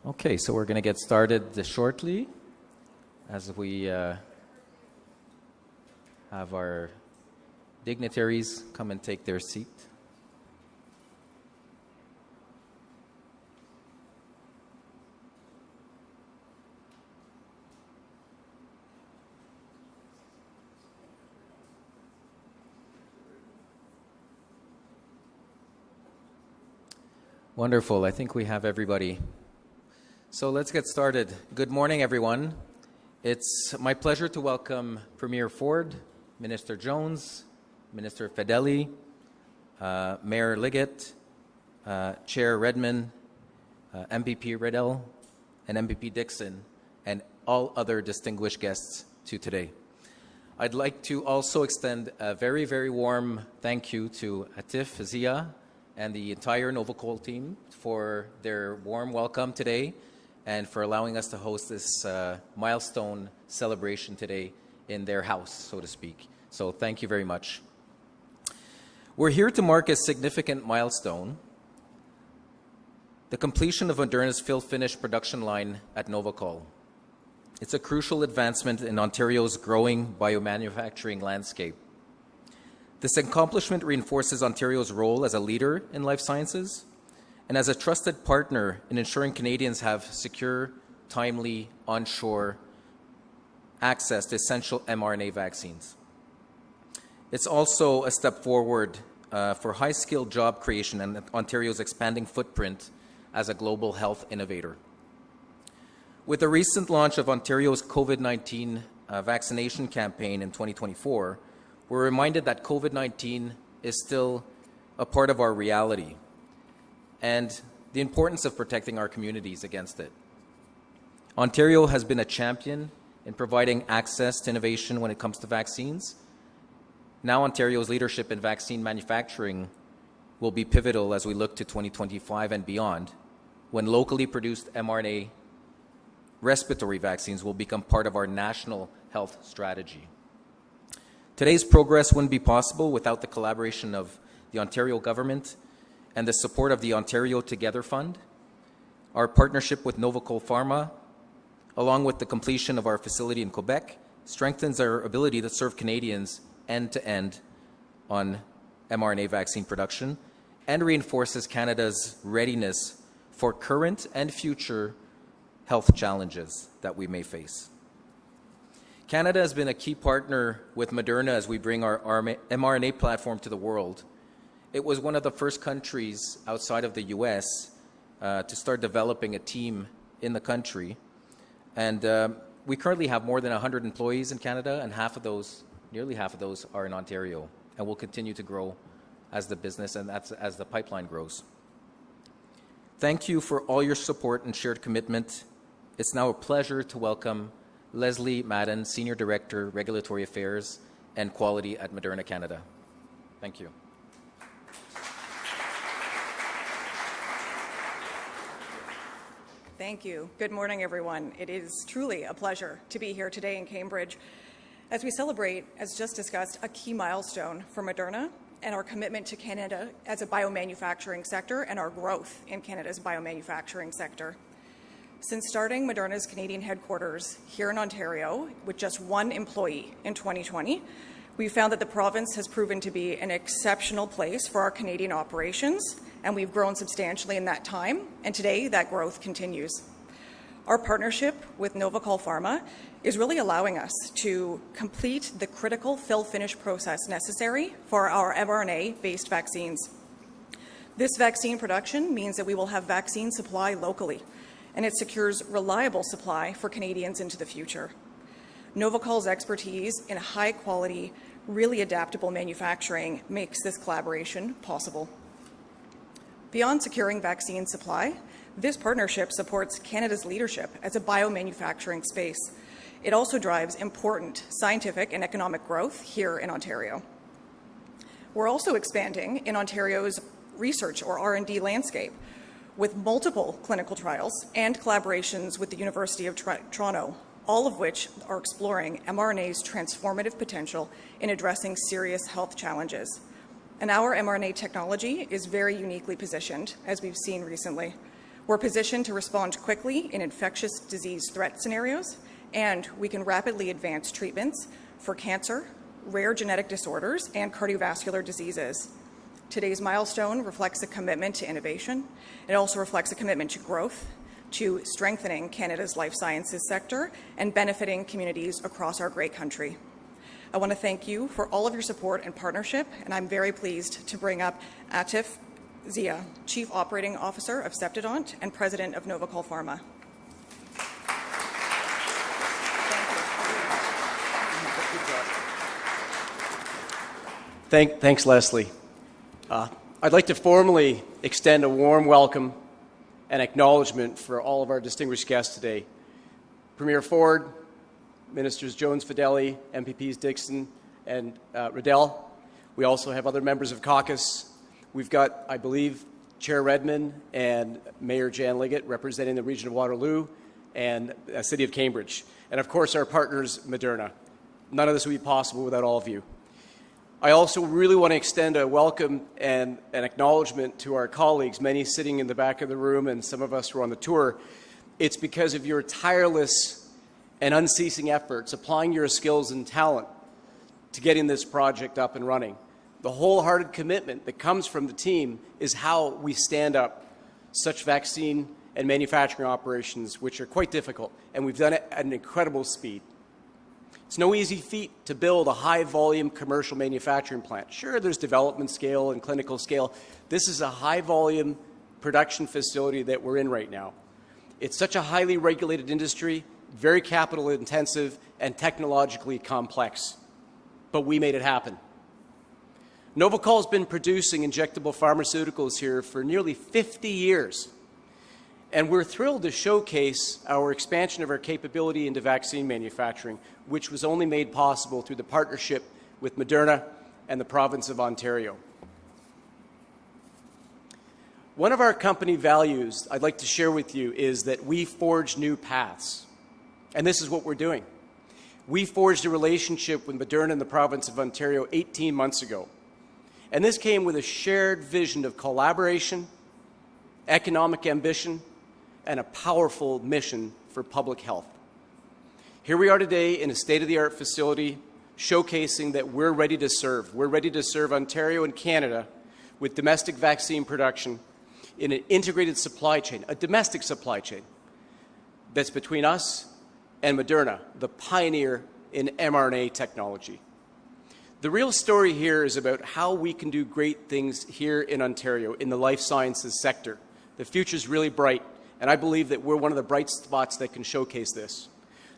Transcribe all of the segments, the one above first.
Okay, so we're going to get started shortly as we have our dignitaries come and take their seat. Wonderful. I think we have everybody. So let's get started. Good morning, everyone. It's my pleasure to welcome Premier Ford, Minister Jones, Minister Fedeli, Mayor Liggett, Chair Redmond, MPP Riddell, and MPP Dixon, and all other distinguished guests to today. I'd like to also extend a very, very warm thank you to Atif, Zia, and the entire Novocol team for their warm welcome today and for allowing us to host this milestone celebration today in their house, so to speak. So thank you very much. We're here to mark a significant milestone, the completion of Moderna's fill-finish production line at Novocol. It's a crucial advancement in Ontario's growing biomanufacturing landscape. This accomplishment reinforces Ontario's role as a leader in life sciences and as a trusted partner in ensuring Canadians have secure, timely, onshore access to essential mRNA vaccines. It's also a step forward for high-skilled job creation and Ontario's expanding footprint as a global health innovator. With the recent launch of Ontario's COVID-19 vaccination campaign in 2024, we're reminded that COVID-19 is still a part of our reality and the importance of protecting our communities against it. Ontario has been a champion in providing access to innovation when it comes to vaccines. Now Ontario's leadership in vaccine manufacturing will be pivotal as we look to 2025 and beyond, when locally produced mRNA respiratory vaccines will become part of our national health strategy. Today's progress wouldn't be possible without the collaboration of the Ontario government and the support of the Ontario Together Fund. Our partnership with Novocol Pharma, along with the completion of our facility in Quebec, strengthens our ability to serve Canadians end-to-end on mRNA vaccine production and reinforces Canada's readiness for current and future health challenges that we may face. Canada has been a key partner with Moderna as we bring our mRNA platform to the world. It was one of the first countries outside of the US to start developing a team in the country. And we currently have more than 100 employees in Canada, and nearly half of those are in Ontario, and will continue to grow as the business and as the pipeline grows. Thank you for all your support and shared commitment. It's now a pleasure to welcome Leslie Madden, Senior Director, Regulatory Affairs and Quality at Moderna Canada. Thank you. Thank you. Good morning, everyone. It is truly a pleasure to be here today in Cambridge as we celebrate, as just discussed, a key milestone for Moderna and our commitment to Canada as a biomanufacturing sector and our growth in Canada's biomanufacturing sector. Since starting Moderna's Canadian headquarters here in Ontario with just one employee in 2020, we found that the province has proven to be an exceptional place for our Canadian operations, and we've grown substantially in that time, and today that growth continues. Our partnership with Novocol Pharma is really allowing us to complete the critical fill-finish process necessary for our mRNA-based vaccines. This vaccine production means that we will have vaccine supply locally, and it secures reliable supply for Canadians into the future. Novocol's expertise in high-quality, really adaptable manufacturing makes this collaboration possible. Beyond securing vaccine supply, this partnership supports Canada's leadership as a biomanufacturing space. It also drives important scientific and economic growth here in Ontario. We're also expanding in Ontario's research or R&D landscape with multiple clinical trials and collaborations with the University of Toronto, all of which are exploring mRNA's transformative potential in addressing serious health challenges. And our mRNA technology is very uniquely positioned, as we've seen recently. We're positioned to respond quickly in infectious disease threat scenarios, and we can rapidly advance treatments for cancer, rare genetic disorders, and cardiovascular diseases. Today's milestone reflects a commitment to innovation. It also reflects a commitment to growth, to strengthening Canada's life sciences sector, and benefiting communities across our great country. I want to thank you for all of your support and partnership, and I'm very pleased to bring up Atif Zia, Chief Operating Officer of Septidont and President of Novocol Pharma. Thanks, Leslie. I'd like to formally extend a warm welcome and acknowledgement for all of our distinguished guests today. Premier Ford, Ministers Jones, Fedeli, MPPs Dixon and Riddell. We also have other members of caucus. We've got, I believe, Chair Redmond and Mayor Jan Liggett representing the region of Waterloo and the city of Cambridge. And of course, our partners, Moderna. None of this would be possible without all of you. I also really want to extend a welcome and an acknowledgement to our colleagues, many sitting in the back of the room and some of us who are on the tour. It's because of your tireless and unceasing efforts, applying your skills and talent to getting this project up and running. The wholehearted commitment that comes from the team is how we stand up such vaccine and manufacturing operations, which are quite difficult, and we've done it at an incredible speed. It's no easy feat to build a high-volume commercial manufacturing plant. Sure, there's development scale and clinical scale. This is a high-volume production facility that we're in right now. It's such a highly regulated industry, very capital-intensive and technologically complex. But we made it happen. Novocol has been producing injectable pharmaceuticals here for nearly 50 years. And we're thrilled to showcase our expansion of our capability into vaccine manufacturing, which was only made possible through the partnership with Moderna and the province of Ontario. One of our company values I'd like to share with you is that we forge new paths. And this is what we're doing. We forged a relationship with Moderna in the province of Ontario 18 months ago. And this came with a shared vision of collaboration, economic ambition, and a powerful mission for public health. Here we are today in a state-of-the-art facility showcasing that we're ready to serve. We're ready to serve Ontario and Canada with domestic vaccine production in an integrated supply chain, a domestic supply chain that's between us and Moderna, the pioneer in mRNA technology. The real story here is about how we can do great things here in Ontario in the life sciences sector. The future's really bright, and I believe that we're one of the bright spots that can showcase this.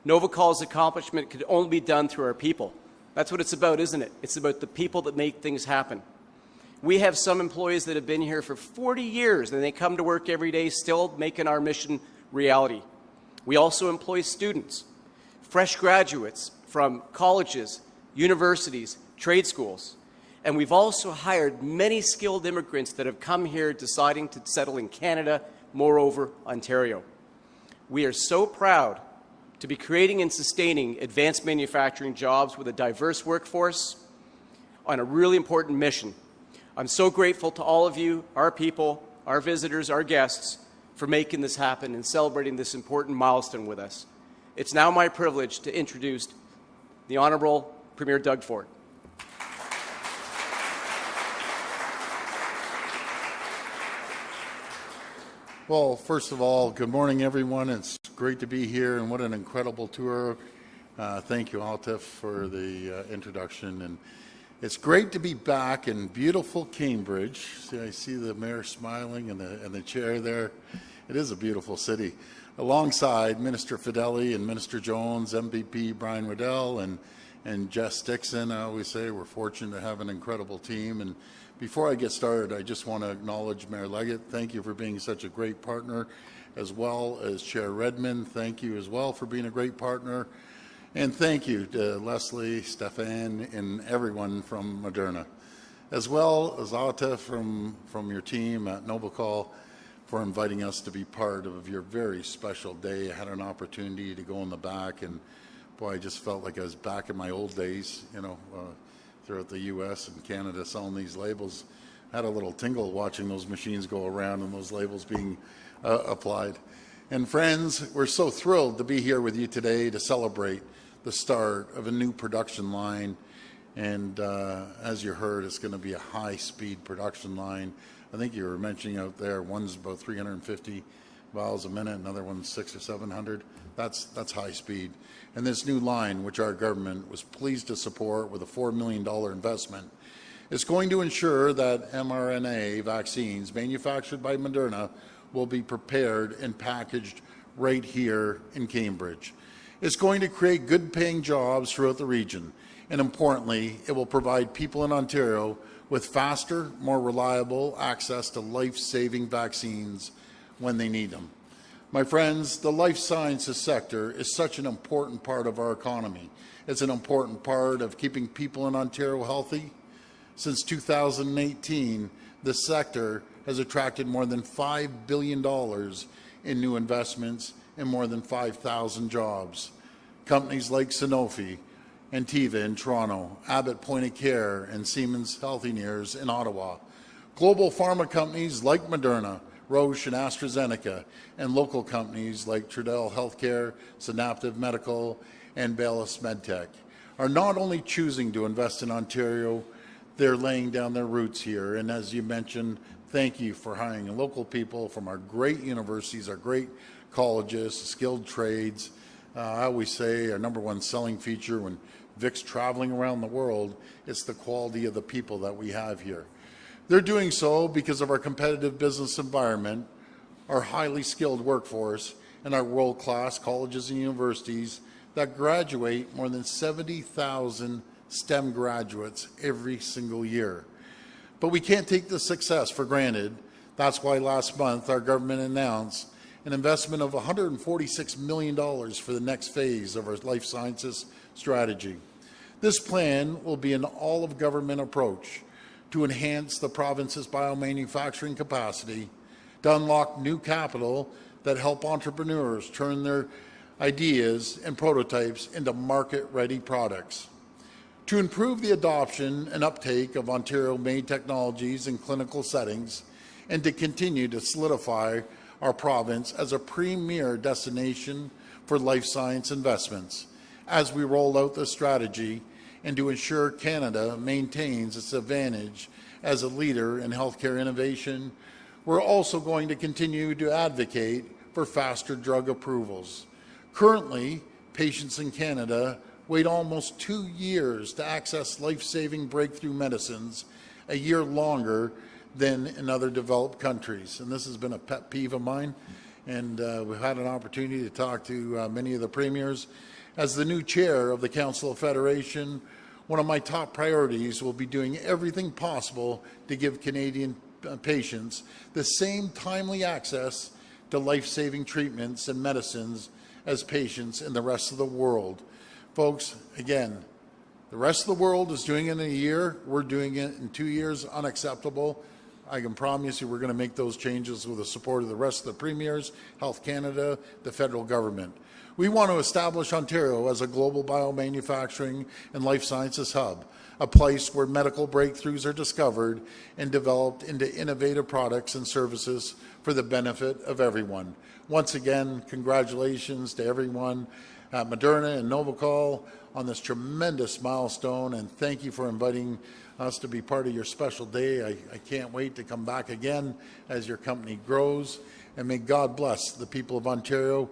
Novocol's accomplishment could only be done through our people. That's what it's about, isn't it? It's about the people that make things happen. We have some employees that have been here for 40 years, and they come to work every day still making our mission reality. We also employ students, fresh graduates from colleges, universities, trade schools. And we've also hired many skilled immigrants that have come here deciding to settle in Canada, moreover, Ontario. We are so proud to be creating and sustaining advanced manufacturing jobs with a diverse workforce on a really important mission. I'm so grateful to all of you, our people, our visitors, our guests, for making this happen and celebrating this important milestone with us. It's now my privilege to introduce the Honourable Premier Doug Ford. Well, first of all, good morning, everyone. It's great to be here, and what an incredible tour. Thank you, Atif, for the introduction. And it's great to be back in beautiful Cambridge. I see the mayor smiling and the chair there. It is a beautiful city. Alongside Minister Fedeli and Minister Jones, MPP Brian Riddell, and Jess Dixon. I always say we're fortunate to have an incredible team. And before I get started, I just want to acknowledge Mayor Liggett. Thank you for being such a great partner, as well as Chair Redmond. Thank you as well for being a great partner. And thank you to Leslie, Stefan, and everyone from Moderna, as well as Atif from your team at Novocol for inviting us to be part of your very special day. I had an opportunity to go in the back, and boy, I just felt like I was back in my old days, throughout the U.S. and Canada selling these labels. I had a little tingle watching those machines go around and those labels being applied. And friends, we're so thrilled to be here with you today to celebrate the start of a new production line. And as you heard, it's going to be a high-speed production line. I think you were mentioning out there, one's about 350 vials a minute, another one's 600 or 700. That's high speed. And this new line, which our government was pleased to support with a $4 million investment, is going to ensure that mRNA vaccines manufactured by Moderna will be prepared and packaged right here in Cambridge. It's going to create good-paying jobs throughout the region, and importantly, it will provide people in Ontario with faster, more reliable access to life-saving vaccines when they need them. My friends, the life sciences sector is such an important part of our economy. It's an important part of keeping people in Ontario healthy. Since 2018, the sector has attracted more than $5 billion in new investments and more than 5,000 jobs. Companies like Sanofi and Teva in Toronto, Abbott Point of Care, and Siemens Healthineers in Ottawa. Global pharma companies like Moderna, Roche and AstraZeneca, and local companies like Trudell Healthcare, Synaptive Medical, and Baylis MedTech are not only choosing to invest in Ontario, they're laying down their roots here. And as you mentioned, thank you for hiring local people from our great universities, our great colleges, skilled trades. I always say our number one selling feature when Vic's traveling around the world, it's the quality of the people that we have here. They're doing so because of our competitive business environment, our highly skilled workforce, and our world-class colleges and universities that graduate more than 70,000 STEM graduates every single year. But we can't take this success for granted. That's why last month our government announced an investment of $146 million for the next phase of our life sciences strategy. This plan will be an all-of-government approach to enhance the province's biomanufacturing capacity, to unlock new capital that help entrepreneurs turn their ideas and prototypes into market-ready products, to improve the adoption and uptake of Ontario-made technologies in clinical settings, and to continue to solidify our province as a premier destination for life science investments as we roll out the strategy, and to ensure Canada maintains its advantage as a leader in healthcare innovation. We're also going to continue to advocate for faster drug approvals. Currently, patients in Canada wait almost 2 years to access life-saving breakthrough medicines, a year longer than in other developed countries. And this has been a pet peeve of mine, and we've had an opportunity to talk to many of the premiers. As the new chair of the Council of Federation, one of my top priorities will be doing everything possible to give Canadian patients the same timely access to life-saving treatments and medicines as patients in the rest of the world. Folks, again, the rest of the world is doing it in a year. We're doing it in 2 years. Unacceptable. I can promise you we're going to make those changes with the support of the rest of the premiers, Health Canada, the federal government. We want to establish Ontario as a global biomanufacturing and life sciences hub, a place where medical breakthroughs are discovered and developed into innovative products and services for the benefit of everyone. Once again, congratulations to everyone at Moderna and Novocol on this tremendous milestone, and thank you for inviting us to be part of your special day. I can't wait to come back again as your company grows, and may God bless the people of Ontario.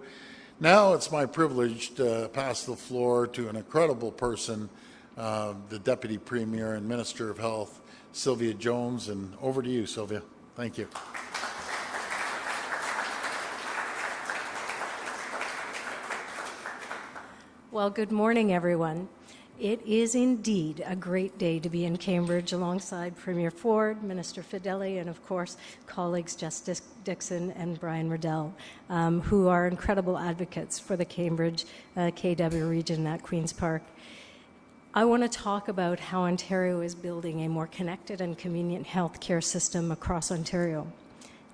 Now it's my privilege to pass the floor to an incredible person, the Deputy Premier and Minister of Health, Sylvia Jones, and over to you, Sylvia. Thank you. Well, good morning, everyone. It is indeed a great day to be in Cambridge alongside Premier Ford, Minister Fedeli, and of course, colleagues Justice Dixon and Brian Riddell, who are incredible advocates for the Cambridge KW region at Queen's Park. I want to talk about how Ontario is building a more connected and convenient healthcare system across Ontario.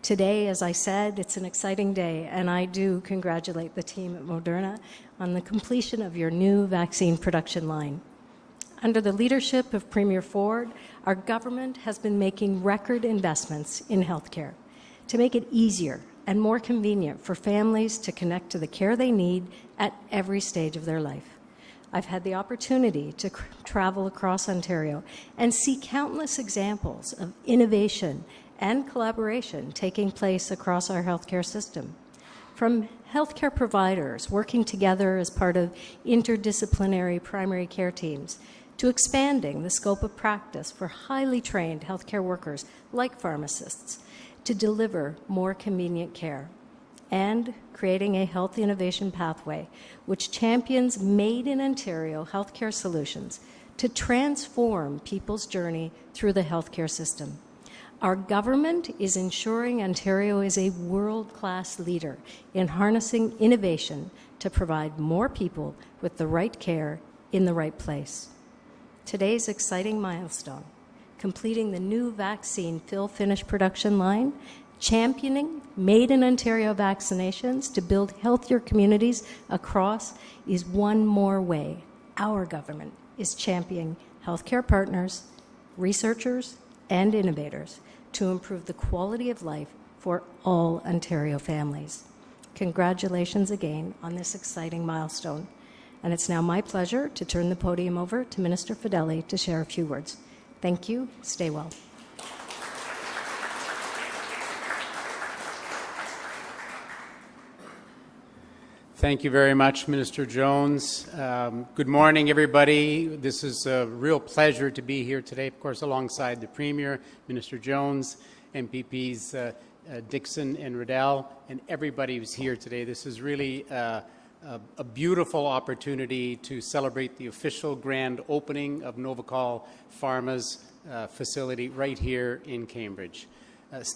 Today, as I said, it's an exciting day, and I do congratulate the team at Moderna on the completion of your new vaccine production line. Under the leadership of Premier Ford, our government has been making record investments in healthcare to make it easier and more convenient for families to connect to the care they need at every stage of their life. I've had the opportunity to travel across Ontario and see countless examples of innovation and collaboration taking place across our healthcare system. From healthcare providers working together as part of interdisciplinary primary care teams, to expanding the scope of practice for highly trained healthcare workers like pharmacists to deliver more convenient care, and creating a health innovation pathway which champions made in Ontario healthcare solutions to transform people's journey through the healthcare system. Our government is ensuring Ontario is a world-class leader in harnessing innovation to provide more people with the right care in the right place. Today's exciting milestone, completing the new vaccine fill-finish production line, championing Made in Ontario vaccinations to build healthier communities across, is one more way our government is championing healthcare partners, researchers, and innovators to improve the quality of life for all Ontario families. Congratulations again on this exciting milestone. And it's now my pleasure to turn the podium over to Minister Fedeli to share a few words. Thank you. Stay well. Thank you very much, Minister Jones. Good morning, everybody. This is a real pleasure to be here today, of course, alongside the Premier, Minister Jones, MPPs Dixon and Riddell, and everybody who's here today. This is really a beautiful opportunity to celebrate the official grand opening of Novocol Pharma's facility right here in Cambridge.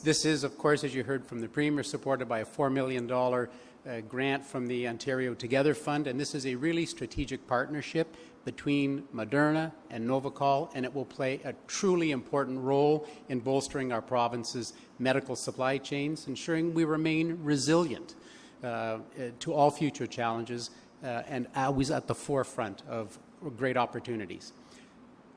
This is, of course, as you heard from the Premier, supported by a $4 million grant from the Ontario Together Fund, and this is a really strategic partnership between Moderna and Novocol, and it will play a truly important role in bolstering our province's medical supply chains, ensuring we remain resilient to all future challenges and always at the forefront of great opportunities.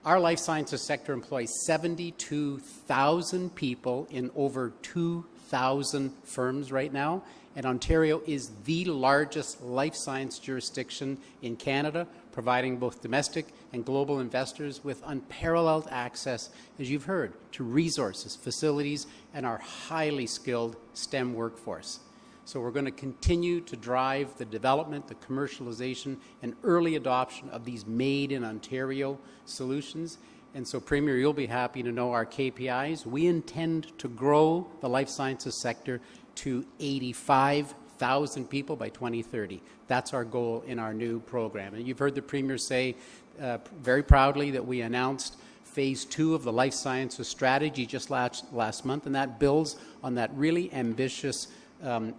Our life sciences sector employs 72,000 people in over 2,000 firms right now, and Ontario is the largest life science jurisdiction in Canada, providing both domestic and global investors with unparalleled access, as you've heard, to resources, facilities, and our highly skilled STEM workforce. So we're going to continue to drive the development, the commercialization, and early adoption of these Made in Ontario solutions. And so, Premier, you'll be happy to know our KPIs. We intend to grow the life sciences sector to 85,000 people by 2030. That's our goal in our new program. And you've heard the Premier say very proudly that we announced Phase 2 of the life sciences strategy just last month, and that builds on that really ambitious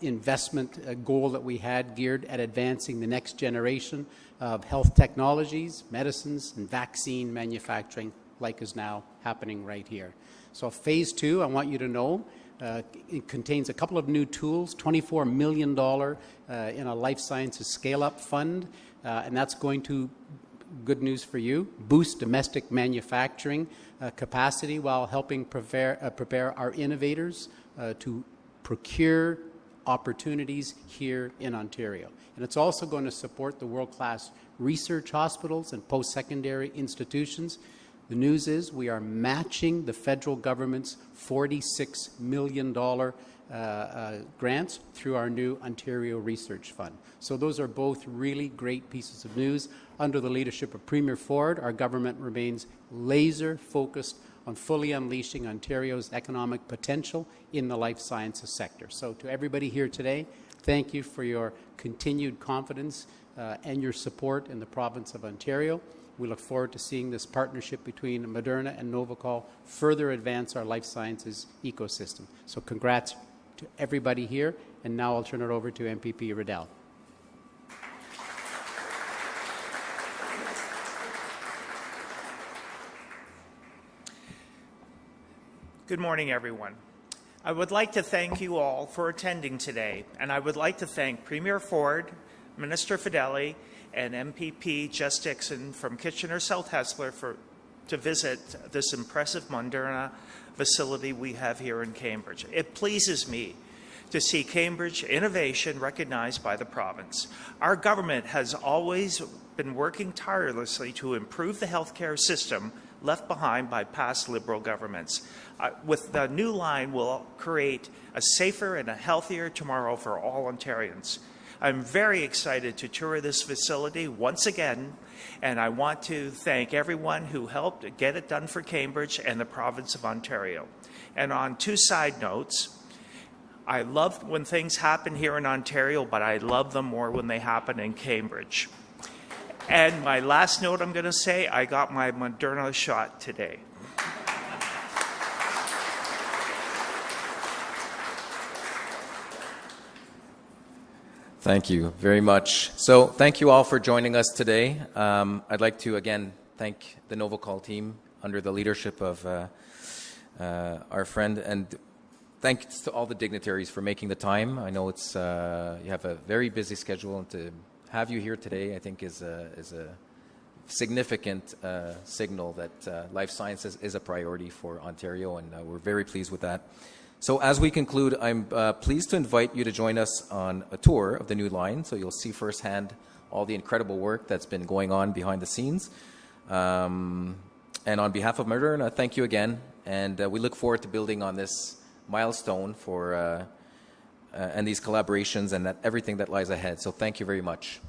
investment goal that we had geared at advancing the next generation of health technologies, medicines, and vaccine manufacturing, like is now happening right here. So Phase 2, I want you to know, it contains a couple of new tools, $24 million in a life sciences scale-up fund, and that's going to, good news for you, boost domestic manufacturing capacity while helping prepare our innovators to procure opportunities here in Ontario. And it's also going to support the world-class research hospitals and post-secondary institutions. The news is we are matching the federal government's $46 million grants through our new Ontario Research Fund. So those are both really great pieces of news. Under the leadership of Premier Ford, our government remains laser-focused on fully unleashing Ontario's economic potential in the life sciences sector. So to everybody here today, thank you for your continued confidence and your support in the province of Ontario. We look forward to seeing this partnership between Moderna and Novocol further advance our life sciences ecosystem. So congrats to everybody here, and now I'll turn it over to MPP Riddell. Good morning, everyone. I would like to thank you all for attending today, and I would like to thank Premier Ford, Minister Fedeli, and MPP Jess Dixon from Kitchener-South Hespeler to visit this impressive Moderna facility we have here in Cambridge. It pleases me to see Cambridge innovation recognized by the province. Our government has always been working tirelessly to improve the healthcare system left behind by past Liberal governments. With the new line, we'll create a safer and a healthier tomorrow for all Ontarians. I'm very excited to tour this facility once again, and I want to thank everyone who helped get it done for Cambridge and the province of Ontario. And on two side notes, I love when things happen here in Ontario, but I love them more when they happen in Cambridge. And my last note I'm going to say, I got my Moderna shot today. Thank you very much. So thank you all for joining us today. I'd like to again thank the Novocol team under the leadership of our friend, and thanks to all the dignitaries for making the time. I know it's you have a very busy schedule, and to have you here today I think is a significant signal that life sciences is a priority for Ontario, and we're very pleased with that. So as we conclude, I'm pleased to invite you to join us on a tour of the new line, so you'll see firsthand all the incredible work that's been going on behind the scenes. And on behalf of Moderna, thank you again, and we look forward to building on this milestone for and these collaborations and everything that lies ahead. So thank you very much.